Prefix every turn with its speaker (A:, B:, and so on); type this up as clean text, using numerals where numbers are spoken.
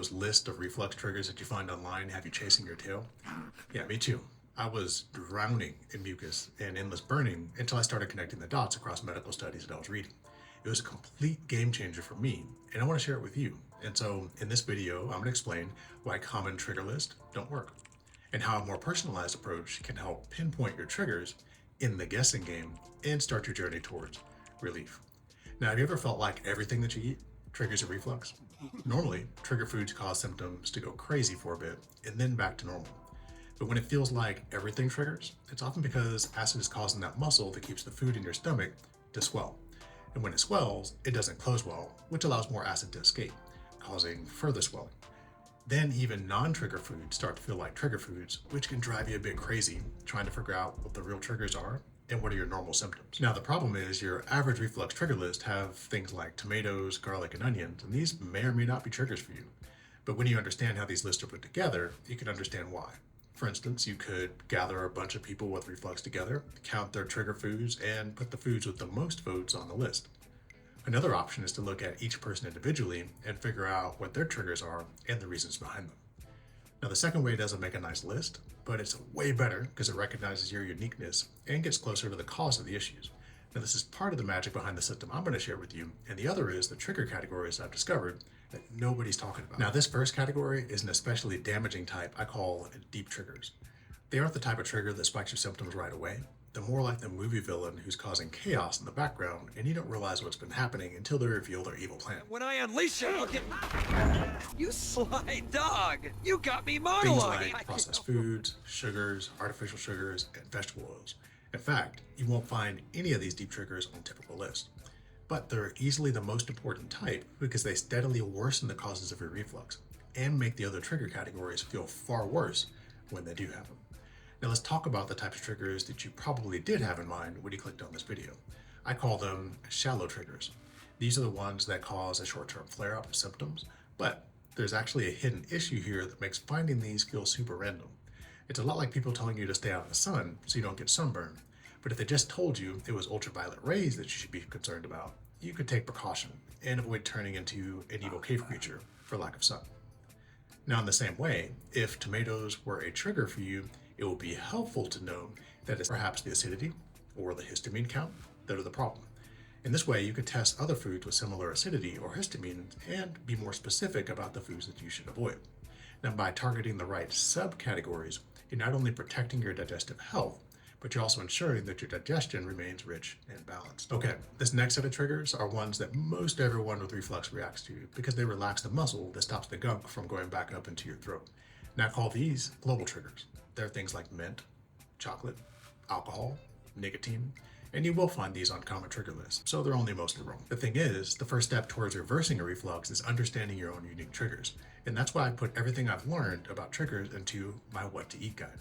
A: those lists of reflux triggers that you find online have you chasing your tail? Yeah, me too. I was drowning in mucus and endless burning until I started connecting the dots across medical studies that I was reading. It was a complete game changer for me, and I want to share it with you. And so in this video, I'm going to explain why common trigger lists don't work, and how a more personalized approach can help pinpoint your triggers in the guessing game and start your journey towards relief. Now, have you ever felt like everything that you eat triggers a reflux? Normally, trigger foods cause symptoms to go crazy for a bit and then back to normal. But when it feels like everything triggers, it's often because acid is causing that muscle that keeps the food in your stomach to swell. And when it swells, it doesn't close well, which allows more acid to escape, causing further swelling. Then even non-trigger foods start to feel like trigger foods, which can drive you a bit crazy trying to figure out what the real triggers are and what are your normal symptoms. Now, the problem is your average reflux trigger list have things like tomatoes, garlic, and onions, and these may or may not be triggers for you. But when you understand how these lists are put together, you can understand why. For instance, you could gather a bunch of people with reflux together, count their trigger foods, and put the foods with the most votes on the list. Another option is to look at each person individually and figure out what their triggers are and the reasons behind them. Now, the second way doesn't make a nice list, but it's way better because it recognizes your uniqueness and gets closer to the cause of the issues. Now, this is part of the magic behind the system I'm going to share with you, and the other is the trigger categories I've discovered that nobody's talking about. Now, this first category is an especially damaging type I call deep triggers. They aren't the type of trigger that spikes your symptoms right away. They're more like the movie villain who's causing chaos in the background, and you don't realize what's been happening until they reveal their evil plan.
B: When I unleash it, I'll get... You sly dog! You got me
A: Things
B: monologuing!
A: like processed foods, sugars, artificial sugars, and vegetable oils. In fact, you won't find any of these deep triggers on typical lists. But they're easily the most important type because they steadily worsen the causes of your reflux and make the other trigger categories feel far worse when they do happen. Now let's talk about the types of triggers that you probably did have in mind when you clicked on this video. I call them shallow triggers. These are the ones that cause a short-term flare-up of symptoms, but there's actually a hidden issue here that makes finding these feel super random. It's a lot like people telling you to stay out of the sun so you don't get sunburned. But if they just told you it was ultraviolet rays that you should be concerned about, you could take precaution and avoid turning into an evil cave creature for lack of sun. Now, in the same way, if tomatoes were a trigger for you, it will be helpful to know that it's perhaps the acidity or the histamine count that are the problem. In this way, you could test other foods with similar acidity or histamine and be more specific about the foods that you should avoid. Now, by targeting the right subcategories, you're not only protecting your digestive health, but you're also ensuring that your digestion remains rich and balanced. Okay, this next set of triggers are ones that most everyone with reflux reacts to because they relax the muscle that stops the gunk from going back up into your throat. Now, I call these global triggers. They're things like mint, chocolate, alcohol, nicotine, and you will find these on common trigger lists, so they're only mostly wrong. The thing is, the first step towards reversing a reflux is understanding your own unique triggers, and that's why I put everything I've learned about triggers into my What to Eat guide.